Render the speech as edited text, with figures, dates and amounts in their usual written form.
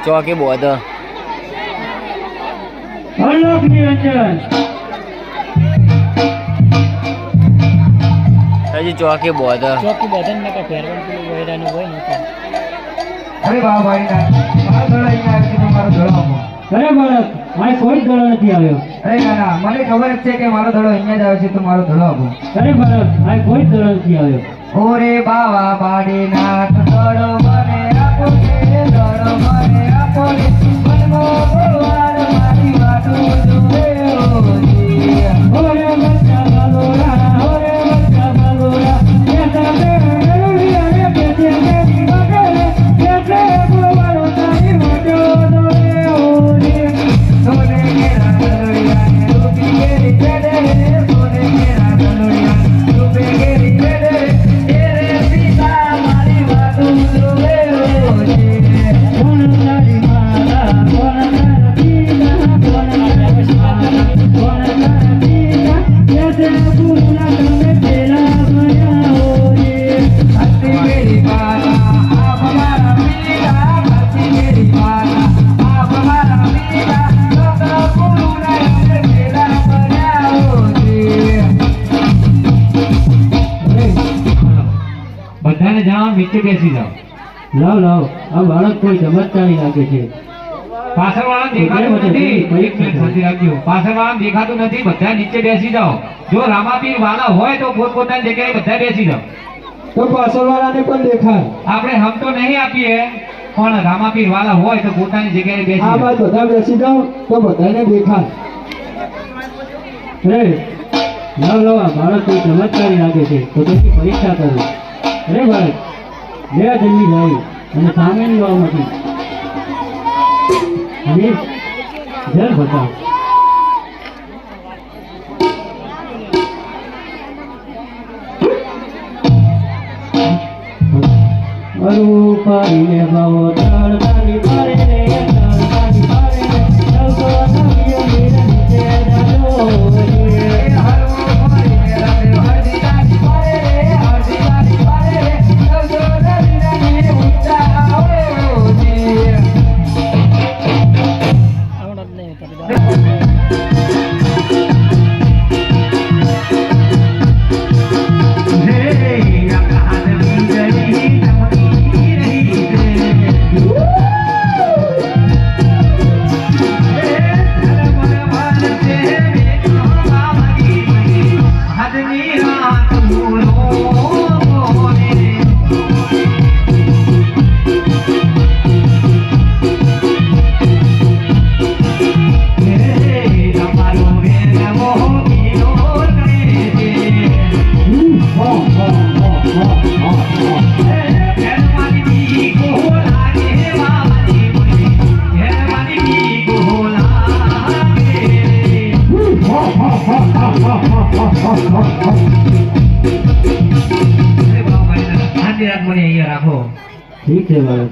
ચોકી બોધ અલોક નિરંજન હજી ચોકી બોધ બદન ને કે ફેરવન પેલું વૈરાનું હોય ને અરે વાહ ભાઈ ના મારો ધડો અહીંયા આવે છે તો મારો ધડો આપો. અરે બાળક મારે કોઈ જ દડો નથી આવ્યો. અરે ના ના મને ખબર જ છે કે મારો ધડો અહીંયા જ આવે છે તો મારો ધડો આપો. અરે બાળક મારે કોઈ જ દડો નથી આવ્યો. ઓરે બાવા બાડીના ધડો મને આપો કે ધડો મને આપો ને મનમો ભગવાન મારી વાતો જોવે ઓજી. ઓરે બચ્ચા બાલોરા ઓરે બચ્ચા બાલોરા કેતા મેળવી અરે કેતે કેતી વગરે કેતે બોવાળો તારી મોટો દોરે ઓજી. સોને કેરા ધડોડિયા ને રૂપી ગેરી પેડે સોને કેરા ધડોડિયા રૂપે ગેરી પેડે તેરે પિતા મારી વાતો જોવે ઓજી. કોણ તારી મારા કોણ તારા પિતા કોણ તારા મારા કોણ તારા પિતા કેતે ગુરુના તમે પેલા બન્યા ઓજી. હસતી મેરી માતા આપ મારા પિતા હસતી મેરી માતા આપ મારા પિતા સદા ગુરુના અમે પેલા બન્યા ઓજી. બધાને જાઓ નીચે બેસી જાઓ. લાવ લાવ આ બાળક કોઈ ચમત્કારી લાગે છે. પાછળવાળાને દેખાતું નથી. એક મિનિટ શાંતિ રાખજો. પાછળવાળાને દેખાતું નથી. બધા નીચે બેસી જાઓ. જો રામાપીર વાલા હોય તો પોતપોતાની જગ્યાએ બધા બેસી જાઓ. તો પાછળવાળાને પણ દેખાય. આપણે હમ તો નહીં આપીએ પણ રામાપીર વાલા હોય તો પોતાની જગ્યાએ બેસી આ જાઓ. બાદ બધા બેસી જાઓ તો બધાને દેખાય. અરે લાવ લાવ આ બાળક કોઈ ચમત્કારી લાગે છે તો તેની પરીક્ષા કરો. અરે બાળક લે આ જલ્દી લાવી અને સામેની વાવમાંથી અને જલ બતાવ. અરૂપારીને ભાવો તળતાની પારે રે તળતાની પારે રે તળતો નવ્યો મીર નીચે જાજો રે. હરવો મારી મેરા દેવ હરદી દાદી પારે રે હરદી દાદી પારે રે સૌ નદીના ને ઊંચા આવે ઓજી. શાંતિ રાખો. ઠીક છે બાળક.